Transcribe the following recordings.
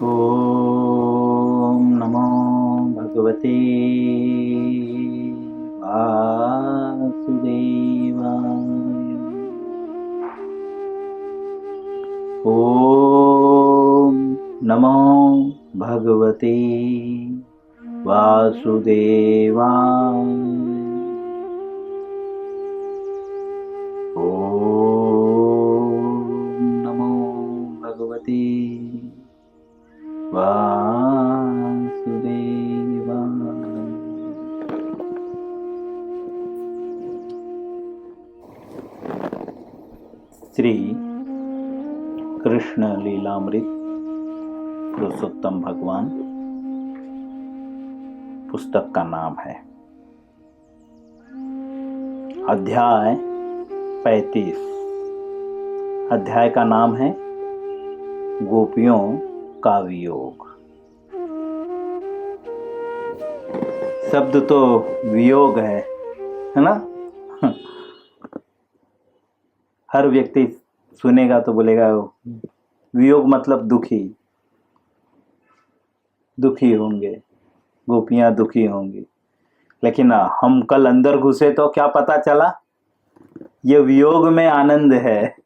ओम नमो भगवते वासुदेवाय। ओम नमो भगवते वासुदेवाय। ओम नमो भगवते वासुदेवाय। श्री कृष्ण लीलामृत पुरुषोत्तम भगवान पुस्तक का नाम है। अध्याय 35। अध्याय का नाम है गोपियों का वियोग। शब्द तो वियोग है ना। हर व्यक्ति सुनेगा तो बोलेगा वियोग मतलब दुखी होंगे, गोपियां दुखी होंगी। लेकिन हम कल अंदर घुसे तो क्या पता चला, ये वियोग में आनंद है,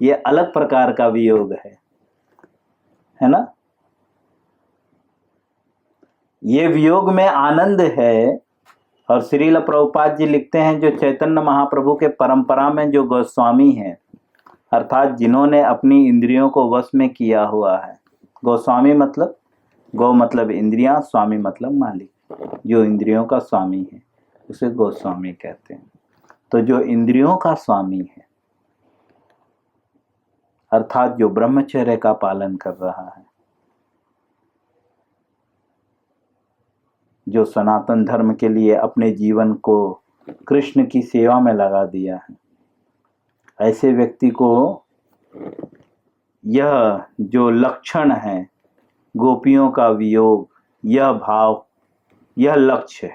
ये अलग प्रकार का वियोग है ना। ये वियोग में आनंद है। और श्रील प्रभुपाद जी लिखते हैं, जो चैतन्य महाप्रभु के परंपरा में जो गोस्वामी हैं, अर्थात जिन्होंने अपनी इंद्रियों को वश में किया हुआ है। गोस्वामी मतलब गौ मतलब इंद्रियां, स्वामी मतलब मालिक। जो इंद्रियों का स्वामी है उसे गोस्वामी कहते हैं। तो जो इंद्रियों का स्वामी है, अर्थात जो ब्रह्मचर्य का पालन कर रहा है, जो सनातन धर्म के लिए अपने जीवन को कृष्ण की सेवा में लगा दिया है, ऐसे व्यक्ति को यह जो लक्षण है गोपियों का वियोग, यह भाव, यह लक्ष्य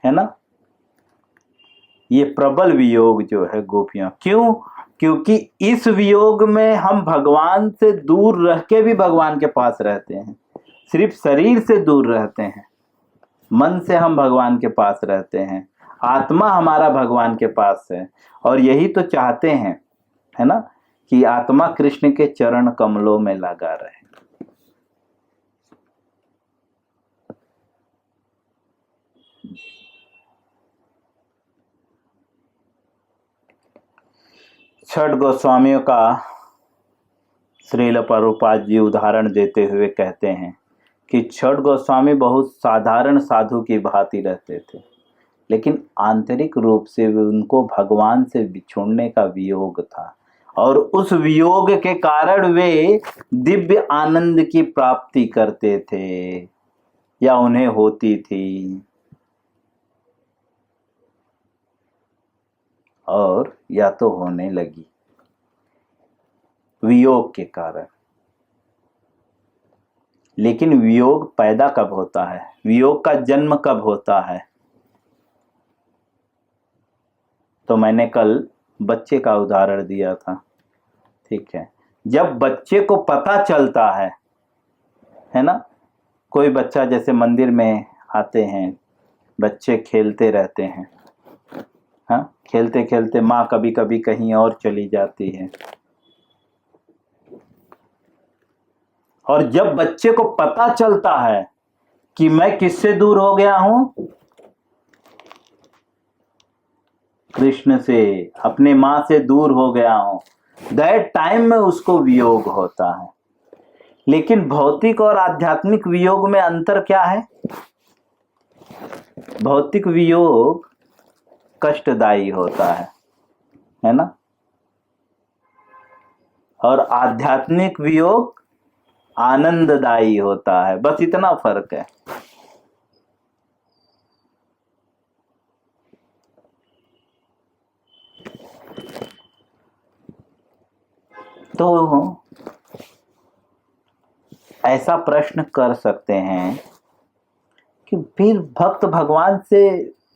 है ना। ये प्रबल वियोग जो है गोपियां, क्यों? क्योंकि इस वियोग में हम भगवान से दूर रह के भी भगवान के पास रहते हैं। सिर्फ शरीर से दूर रहते हैं, मन से हम भगवान के पास रहते हैं, आत्मा हमारा भगवान के पास है। और यही तो चाहते हैं, है ना, कि आत्मा कृष्ण के चरण कमलों में लगा रहे। छठ गोस्वामियों का श्रील प्रभुपाद जी उदाहरण देते हुए कहते हैं कि छठ गोस्वामी बहुत साधारण साधु की भांति रहते थे, लेकिन आंतरिक रूप से उनको भगवान से बिछुड़ने का वियोग था। और उस वियोग के कारण वे दिव्य आनंद की प्राप्ति करते थे, या उन्हें होती थी, और या तो होने लगी वियोग के कारण। लेकिन वियोग पैदा कब होता है, वियोग का जन्म कब होता है? तो मैंने कल बच्चे का उदाहरण दिया था, ठीक है। जब बच्चे को पता चलता है ना, कोई बच्चा जैसे मंदिर में आते हैं, बच्चे खेलते रहते हैं, हाँ, खेलते खेलते माँ कभी कभी कहीं और चली जाती है। और जब बच्चे को पता चलता है कि मैं किससे दूर हो गया हूं, कृष्ण से, अपने माँ से दूर हो गया हूं, दैट टाइम में उसको वियोग होता है। लेकिन भौतिक और आध्यात्मिक वियोग में अंतर क्या है? भौतिक वियोग कष्टदायी होता है ना। और आध्यात्मिक वियोग आनंददायी होता है, बस इतना फर्क है। तो ऐसा प्रश्न कर सकते हैं कि फिर भक्त भगवान से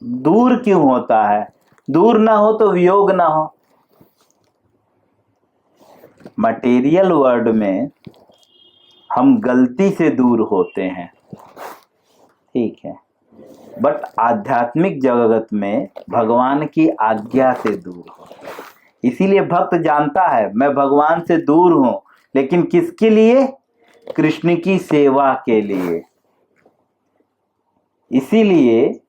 दूर क्यों होता है? दूर ना हो तो वियोग ना हो। मटेरियल वर्ल्ड में हम गलती से दूर होते हैं, ठीक है, बट आध्यात्मिक जगत में भगवान की आज्ञा से दूर होते हैं। इसीलिए भक्त जानता है मैं भगवान से दूर हूं, लेकिन किसके लिए? कृष्ण की सेवा के लिए। इसीलिए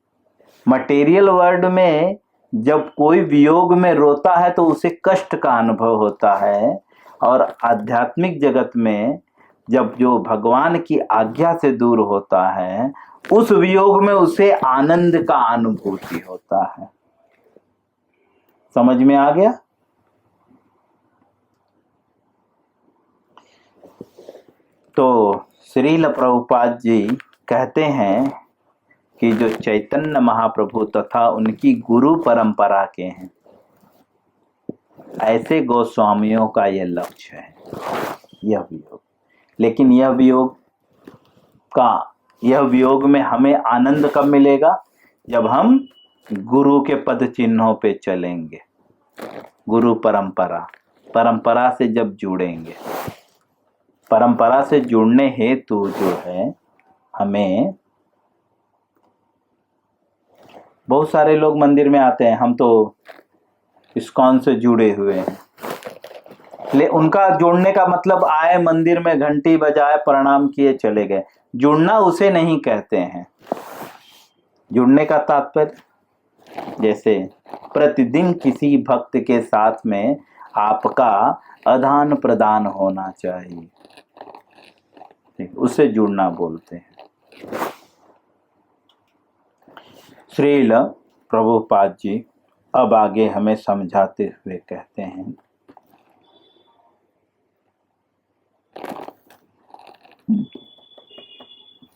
मटेरियल वर्ल्ड में जब कोई वियोग में रोता है तो उसे कष्ट का अनुभव होता है, और आध्यात्मिक जगत में जब जो भगवान की आज्ञा से दूर होता है उस वियोग में उसे आनंद का अनुभूति होता है। समझ में आ गया? तो श्रील प्रभुपाद जी कहते हैं कि जो चैतन्य महाप्रभु तथा उनकी गुरु परंपरा के हैं, ऐसे गोस्वामियों का यह लक्ष्य है, यह वियोग। लेकिन यह वियोग में हमें आनंद कब मिलेगा? जब हम गुरु के पद चिन्हों पे चलेंगे, गुरु परंपरा से जब जुड़ेंगे। परंपरा से जुड़ने हेतु जो है हमें, बहुत सारे लोग मंदिर में आते हैं, हम तो इस्कॉन से जुड़े हुए हैं, ले उनका जुड़ने का मतलब आए मंदिर में घंटी बजाए प्रणाम किए चले गए, जुड़ना उसे नहीं कहते हैं। जुड़ने का तात्पर्य जैसे प्रतिदिन किसी भक्त के साथ में आपका आदान प्रदान होना चाहिए, उसे जुड़ना बोलते हैं। श्रील प्रभुपाद जी अब आगे हमें समझाते हुए कहते हैं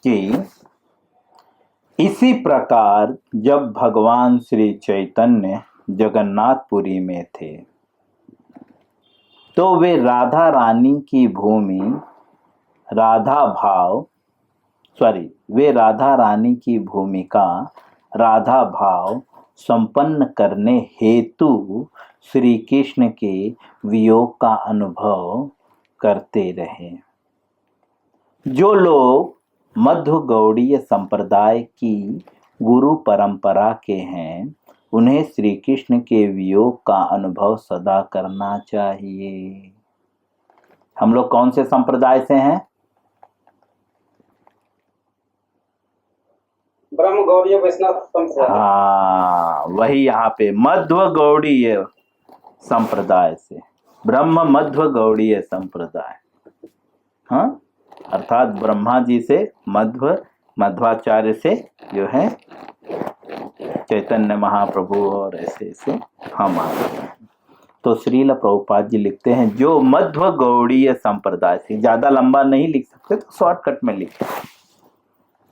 कि इसी प्रकार जब भगवान श्री चैतन्य जगन्नाथपुरी में थे तो वे राधा रानी की भूमि वे राधा रानी की भूमिका राधा भाव संपन्न करने हेतु श्री कृष्ण के वियोग का अनुभव करते रहे। जो लोग मध्व गौड़ीय संप्रदाय की गुरु परंपरा के हैं, उन्हें श्री कृष्ण के वियोग का अनुभव सदा करना चाहिए। हम लोग कौन से संप्रदाय से हैं? ब्रह्म गौड़ीय वैष्णव संप्रदाय। हाँ, वही यहाँ पे मध्व गौड़ीय संप्रदाय से, ब्रह्म मध्व गौड़ीय संप्रदाय। हाँ, अर्थात ब्रह्मा जी से मध्वाचार्य से जो है चैतन्य महाप्रभु और ऐसे हम आते हैं। तो श्रील प्रभुपाद जी लिखते हैं जो मध्व गौड़ीय संप्रदाय से, ज्यादा लंबा नहीं लिख सकते तो शॉर्टकट में लिखते हैं।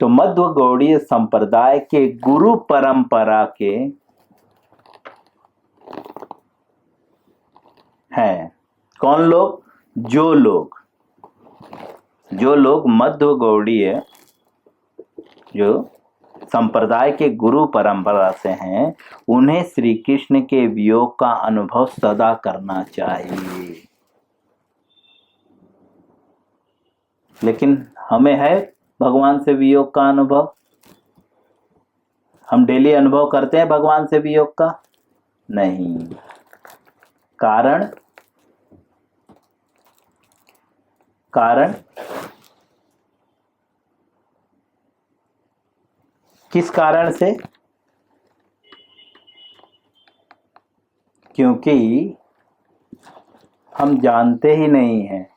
तो मध्व गौड़ीय संप्रदाय के गुरु परंपरा के हैं कौन लोग? जो लोग मध्व गौड़ीय जो संप्रदाय के गुरु परंपरा से हैं, उन्हें श्री कृष्ण के वियोग का अनुभव सदा करना चाहिए। लेकिन हमें है भगवान से वियोग का अनुभव? हम डेली अनुभव करते हैं भगवान से वियोग का? नहीं। कारण किस कारण से? क्योंकि हम जानते ही नहीं हैं,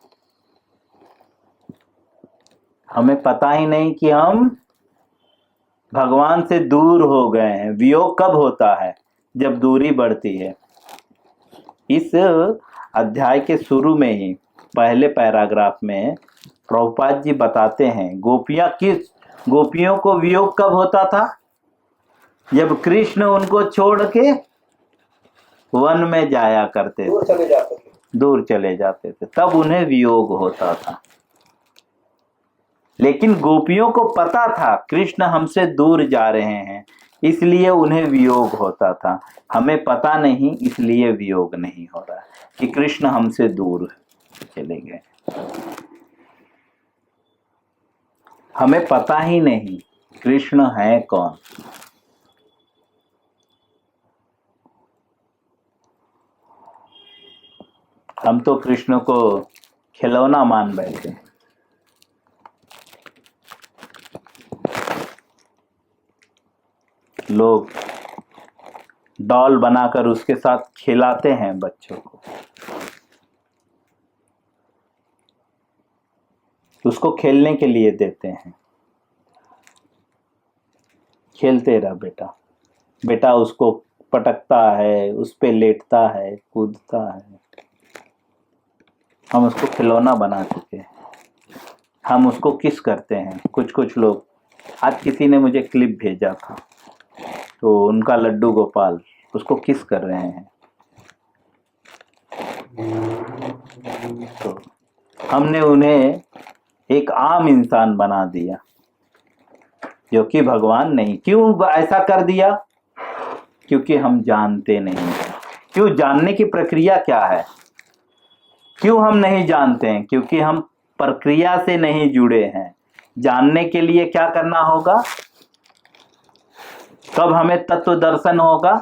हमें पता ही नहीं कि हम भगवान से दूर हो गए हैं। वियोग कब होता है? जब दूरी बढ़ती है। इस अध्याय के शुरू में ही पहले पैराग्राफ में प्रभुपाद जी बताते हैं गोपियों को वियोग कब होता था? जब कृष्ण उनको छोड़ के वन में जाया करते थे, दूर चले जाते थे, तब उन्हें वियोग होता था। लेकिन गोपियों को पता था कृष्ण हमसे दूर जा रहे हैं, इसलिए उन्हें वियोग होता था। हमें पता नहीं, इसलिए वियोग नहीं हो रहा कि कृष्ण हमसे दूर चले गए। हमें पता ही नहीं कृष्ण है कौन। हम तो कृष्ण को खिलौना मान बैठे। लोग डॉल बनाकर उसके साथ खिलाते हैं बच्चों को, उसको खेलने के लिए देते हैं। खेलते रह बेटा, बेटा उसको पटकता है, उस पे लेटता है, कूदता है। हम उसको खिलौना बना चुके हैं। हम उसको किस करते हैं। कुछ कुछ लोग, आज किसी ने मुझे क्लिप भेजा था, तो उनका लड्डू गोपाल उसको किस कर रहे हैं। तो हमने उन्हें एक आम इंसान बना दिया जो कि भगवान नहीं। क्यों ऐसा कर दिया? क्योंकि हम जानते नहीं। क्यों? जानने की प्रक्रिया क्या है? क्यों हम नहीं जानते हैं? क्योंकि हम प्रक्रिया से नहीं जुड़े हैं। जानने के लिए क्या करना होगा? कब हमें तत्व दर्शन होगा?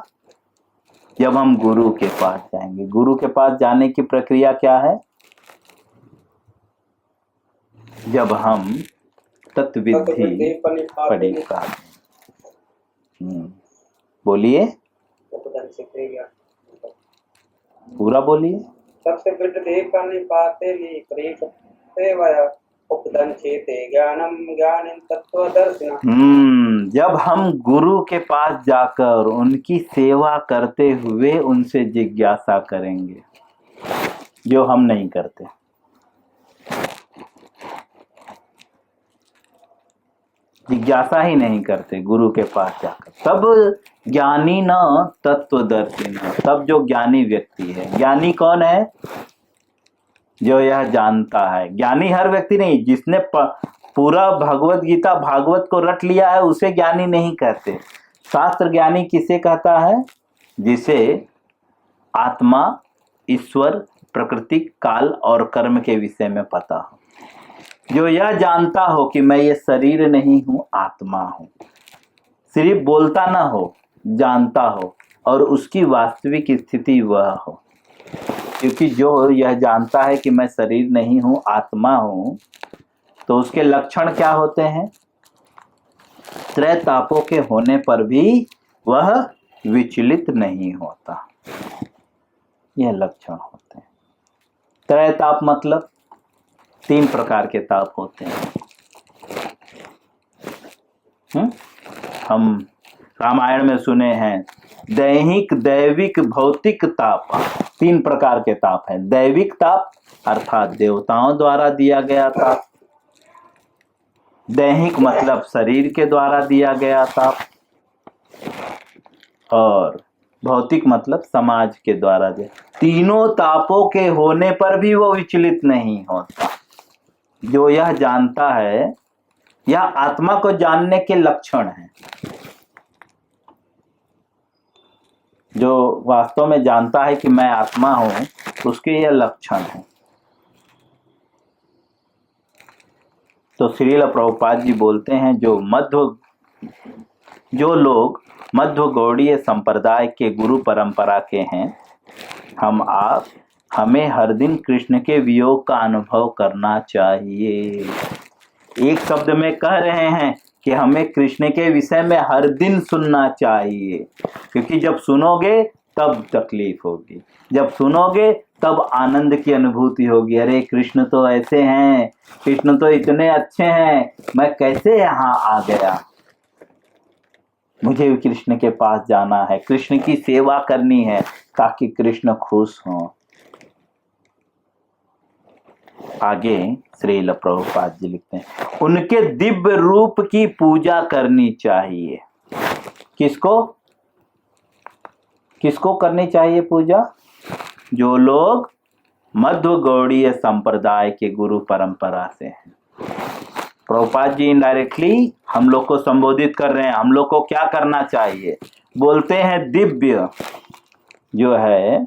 जब हम गुरु के पास जाएंगे। गुरु के पास जाने की प्रक्रिया क्या है? जब हम तत्विधि पढ़ेगा। बोलिए, पूरा बोलिए। सबसे वृद्धि पाते सेवाया उपदन चेते ज्ञानम ज्ञान तत्वदर्शिनः। जब हम गुरु के पास जाकर उनकी सेवा करते हुए उनसे जिज्ञासा करेंगे, जो हम नहीं करते। जिज्ञासा ही नहीं करते गुरु के पास जाकर, तब ज्ञानी न तत्वदर्शी न, तब जो ज्ञानी व्यक्ति है। ज्ञानी कौन है? जो यह जानता है। ज्ञानी हर व्यक्ति नहीं, जिसने पूरा भगवत गीता भागवत को रट लिया है उसे ज्ञानी नहीं कहते। शास्त्र ज्ञानी किसे कहता है? जिसे आत्मा, ईश्वर, प्रकृति, काल और कर्म के विषय में पता हो। जो यह जानता हो कि मैं ये शरीर नहीं हूं, आत्मा हूं। सिर्फ बोलता ना हो, जानता हो, और उसकी वास्तविक स्थिति वह हो। क्योंकि जो यह जानता है कि मैं शरीर नहीं हूं, आत्मा हूं, तो उसके लक्षण क्या होते हैं? त्रय तापों के होने पर भी वह विचलित नहीं होता। यह लक्षण होते हैं। त्रय ताप मतलब 3 प्रकार के ताप होते हैं। हम रामायण में सुने हैं, दैहिक, दैविक, भौतिक ताप। 3 प्रकार के ताप हैं। दैविक ताप अर्थात देवताओं द्वारा दिया गया ताप। दैहिक मतलब शरीर के द्वारा दिया गया ताप, और भौतिक मतलब समाज के द्वारा दिया। तीनों तापों के होने पर भी वो विचलित नहीं होता। जो यह जानता है, यह आत्मा को जानने के लक्षण हैं। जो वास्तव में जानता है कि मैं आत्मा हूं, उसके यह लक्षण हैं। तो श्रील प्रभुपाद जी बोलते हैं, जो लोग मध्व गौड़ीय संप्रदाय के गुरु परंपरा के हैं, हमें हर दिन कृष्ण के वियोग का अनुभव करना चाहिए। एक शब्द में कह रहे हैं कि हमें कृष्ण के विषय में हर दिन सुनना चाहिए। क्योंकि जब सुनोगे तब तकलीफ होगी, जब सुनोगे तब आनंद की अनुभूति होगी। अरे कृष्ण तो ऐसे हैं, कृष्ण तो इतने अच्छे हैं, मैं कैसे यहाँ आ गया। मुझे कृष्ण के पास जाना है, कृष्ण की सेवा करनी है, ताकि कृष्ण खुश हों। आगे श्रील प्रभुपाद जी लिखते हैं, उनके दिव्य रूप की पूजा करनी चाहिए। किसको करनी चाहिए पूजा? जो लोग मध्व गौड़ीय संप्रदाय के गुरु परंपरा से हैं। प्रभुपाद जी इनडायरेक्टली हम लोग को संबोधित कर रहे हैं। हम लोग को क्या करना चाहिए? बोलते हैं दिव्य, जो है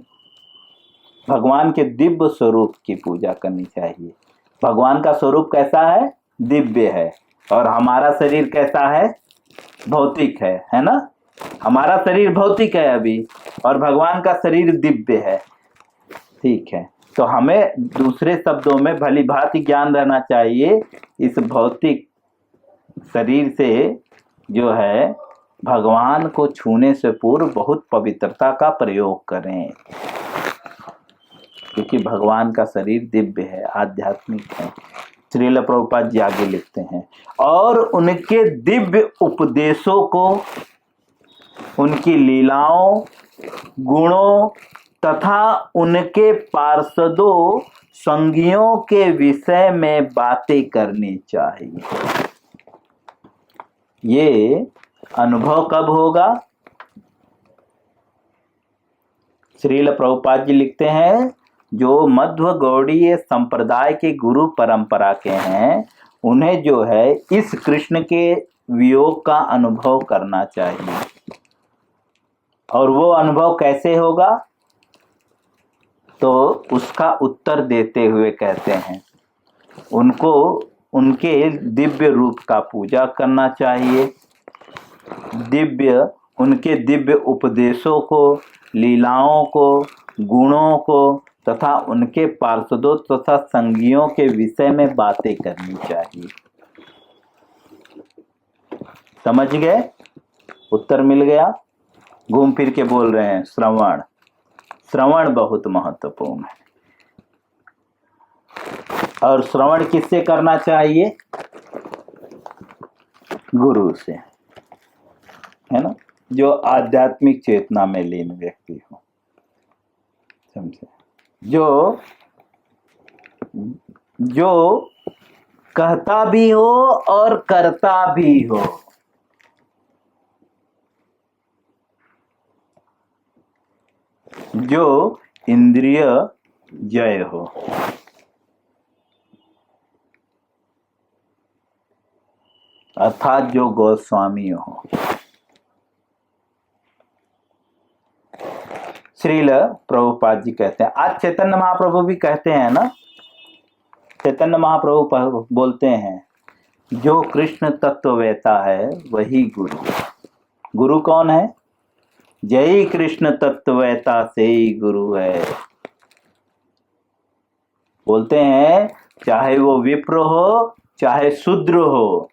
भगवान के दिव्य स्वरूप की पूजा करनी चाहिए। भगवान का स्वरूप कैसा है? दिव्य है। और हमारा शरीर कैसा है? भौतिक है ना? हमारा शरीर भौतिक है अभी, और भगवान का शरीर दिव्य है। ठीक है, तो हमें दूसरे शब्दों में भली भांति ज्ञान रहना चाहिए। इस भौतिक शरीर से जो है भगवान को छूने से पूर्व बहुत पवित्रता का प्रयोग करें, क्योंकि भगवान का शरीर दिव्य है, आध्यात्मिक है। श्रील प्रभुपाद जी आगे लिखते हैं, और उनके दिव्य उपदेशों को, उनकी लीलाओं, गुणों तथा उनके पार्षदों संगियों के विषय में बातें करनी चाहिए। ये अनुभव कब होगा? श्रील प्रभुपाद जी लिखते हैं, जो मध्व गौड़ीय संप्रदाय के गुरु परंपरा के हैं, उन्हें जो है इस कृष्ण के वियोग का अनुभव करना चाहिए। और वो अनुभव कैसे होगा? तो उसका उत्तर देते हुए कहते हैं, उनको उनके दिव्य रूप का पूजा करना चाहिए, उनके दिव्य उपदेशों को, लीलाओं को, गुणों को तथा उनके पार्षदों तथा संगियों के विषय में बातें करनी चाहिए। समझ गए? उत्तर मिल गया। घूम फिर के बोल रहे हैं, श्रवण बहुत महत्वपूर्ण है। और श्रवण किससे करना चाहिए? गुरु से, है ना, जो आध्यात्मिक चेतना में लीन व्यक्ति हो। समझे? जो कहता भी हो और करता भी हो, जो इंद्रिय जय हो। अर्थात जो गोस्वामी हो। श्रील प्रभुपाद जी कहते हैं, आज चैतन्य महाप्रभु भी कहते हैं ना, चैतन्य महाप्रभु बोलते हैं, जो कृष्ण तत्ववेता है वही गुरु। गुरु कौन है? जय कृष्ण तत्ववेता से ही गुरु है। बोलते हैं, चाहे वो विप्र हो चाहे शूद्र हो।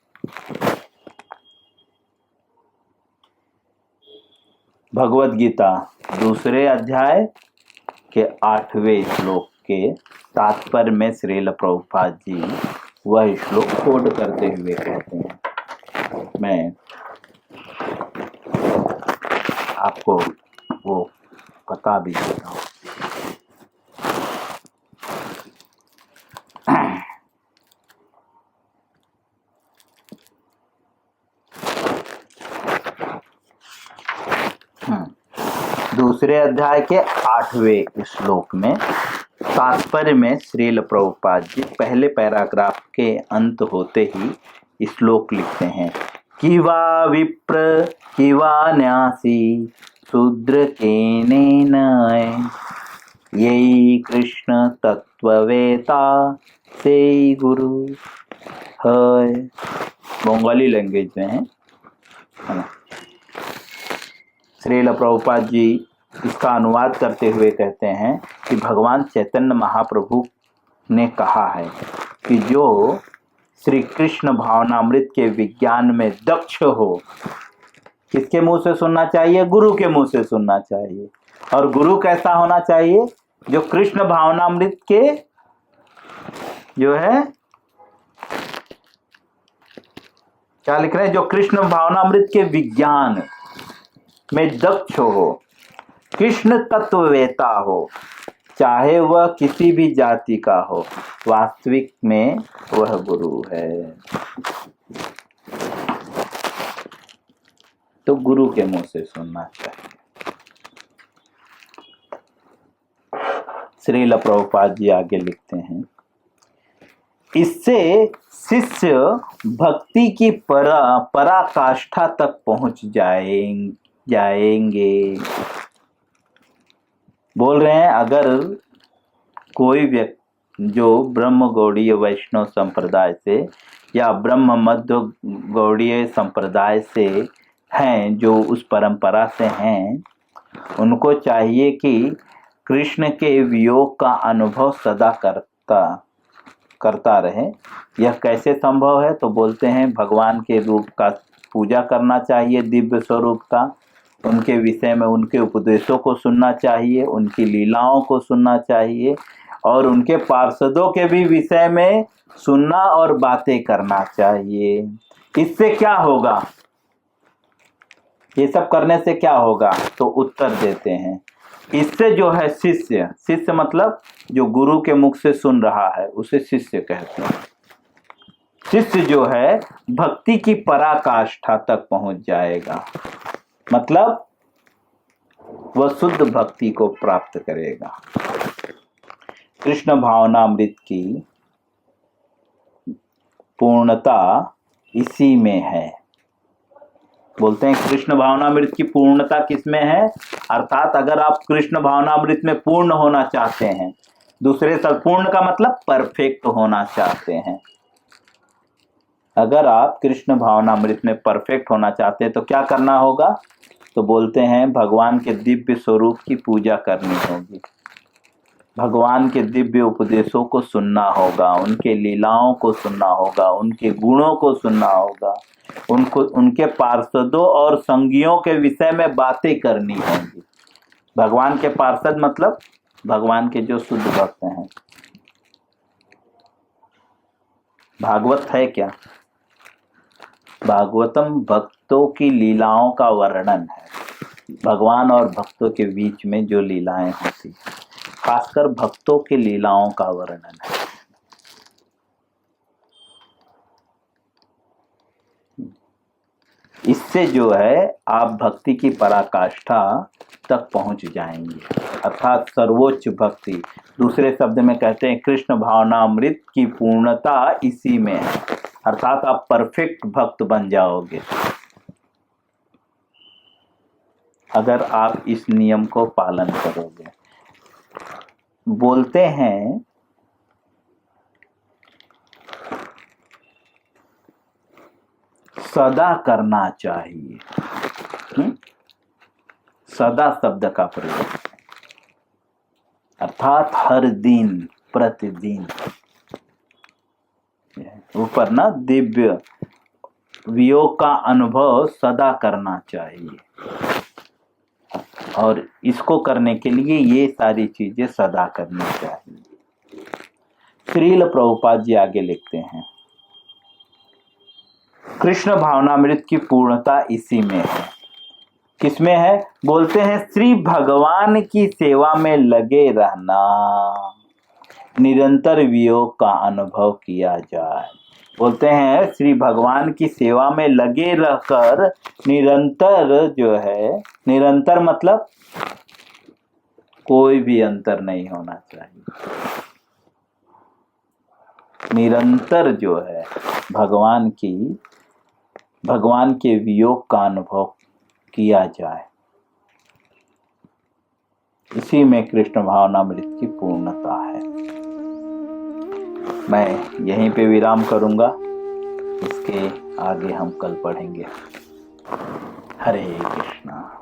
भगवत गीता 2 अध्याय के 8वें श्लोक के तात्पर्य में श्रील प्रभुपाद जी वह श्लोक कोड करते हुए कहते हैं। मैं आपको वो बता भी देता हूँ। दूसरे अध्याय के 8वें श्लोक में तात्पर्य में श्रील प्रभुपाद जी पहले पैराग्राफ के अंत होते ही श्लोक लिखते हैं, किवा विप्र किवा न्यासी शूद्र केनेन यही कृष्ण तत्ववेता से गुरु है। बंगाली लैंग्वेज में है ना। श्रील प्रभुपाद जी इसका अनुवाद करते हुए कहते हैं कि भगवान चैतन्य महाप्रभु ने कहा है कि जो श्री कृष्ण भावनामृत के विज्ञान में दक्ष हो, किसके मुंह से सुनना चाहिए? गुरु के मुंह से सुनना चाहिए। और गुरु कैसा होना चाहिए? जो कृष्ण भावनामृत के जो है, क्या लिख रहे हैं, जो कृष्ण भावनामृत के विज्ञान में दक्ष हो, कृष्ण तत्ववेता हो, चाहे वह किसी भी जाति का हो, वास्तविक में वह गुरु है। तो गुरु के मुंह से सुनना चाहिए। श्रील प्रभुपाद जी आगे लिखते हैं, इससे शिष्य भक्ति की पराकाष्ठा तक पहुंच जाएंगे। बोल रहे हैं, अगर कोई व्यक्ति जो ब्रह्म गौड़ीय वैष्णव संप्रदाय से या ब्रह्म मध्य गौड़ीय संप्रदाय से हैं, जो उस परंपरा से हैं, उनको चाहिए कि कृष्ण के वियोग का अनुभव सदा करता रहे। यह कैसे संभव है? तो बोलते हैं भगवान के रूप का पूजा करना चाहिए, दिव्य स्वरूप का, उनके विषय में उनके उपदेशों को सुनना चाहिए, उनकी लीलाओं को सुनना चाहिए, और उनके पार्षदों के भी विषय में सुनना और बातें करना चाहिए। इससे क्या होगा? ये सब करने से क्या होगा? तो उत्तर देते हैं, इससे जो है शिष्य मतलब जो गुरु के मुख से सुन रहा है उसे शिष्य कहते हैं। शिष्य जो है भक्ति की पराकाष्ठा तक पहुंच जाएगा, मतलब वह शुद्ध भक्ति को प्राप्त करेगा। कृष्ण भावनामृत की पूर्णता इसी में है। बोलते हैं कृष्ण भावनामृत की पूर्णता किसमें है? अर्थात अगर आप कृष्ण भावनामृत में पूर्ण होना चाहते हैं, दूसरे शब्द पूर्ण का मतलब परफेक्ट होना चाहते हैं, अगर आप कृष्ण भावनामृत में परफेक्ट होना चाहते हैं तो क्या करना होगा? तो बोलते हैं भगवान के दिव्य स्वरूप की पूजा करनी होगी, भगवान के दिव्य उपदेशों को सुनना होगा, उनके लीलाओं को सुनना होगा, उनके गुणों को सुनना होगा, उनके पार्षदों और संगियों के विषय में बातें करनी होंगी। भगवान के पार्षद मतलब भगवान के जो शुद्ध भक्त हैं। भागवत है क्या? भागवतम भक्तों की लीलाओं का वर्णन है, भगवान और भक्तों के बीच में जो लीलाएं होती हैं, खासकर भक्तों की लीलाओं का वर्णन है। इससे जो है आप भक्ति की पराकाष्ठा तक पहुंच जाएंगे, अर्थात सर्वोच्च भक्ति। दूसरे शब्द में कहते हैं कृष्ण भावनामृत की पूर्णता इसी में है, अर्थात आप परफेक्ट भक्त बन जाओगे अगर आप इस नियम को पालन करोगे। बोलते हैं सदा करना चाहिए। सदा शब्द का प्रयोग, अर्थात हर दिन, प्रतिदिन। ऊपर ना दिव्य वियोग का अनुभव सदा करना चाहिए, और इसको करने के लिए ये सारी चीजें सदा करनी चाहिए। श्रील प्रभुपाद जी आगे लिखते हैं, कृष्ण भावनामृत की पूर्णता इसी में है। किसमें है? बोलते हैं श्री भगवान की सेवा में लगे रहना, निरंतर वियोग का अनुभव किया जाए। बोलते हैं श्री भगवान की सेवा में लगे रहकर निरंतर जो है, निरंतर मतलब कोई भी अंतर नहीं होना चाहिए, निरंतर जो है भगवान के वियोग का अनुभव किया जाए, इसी में कृष्ण भावनामृत की पूर्णता है। मैं यहीं पे विराम करूंगा, इसके आगे हम कल पढ़ेंगे। हरे कृष्णा।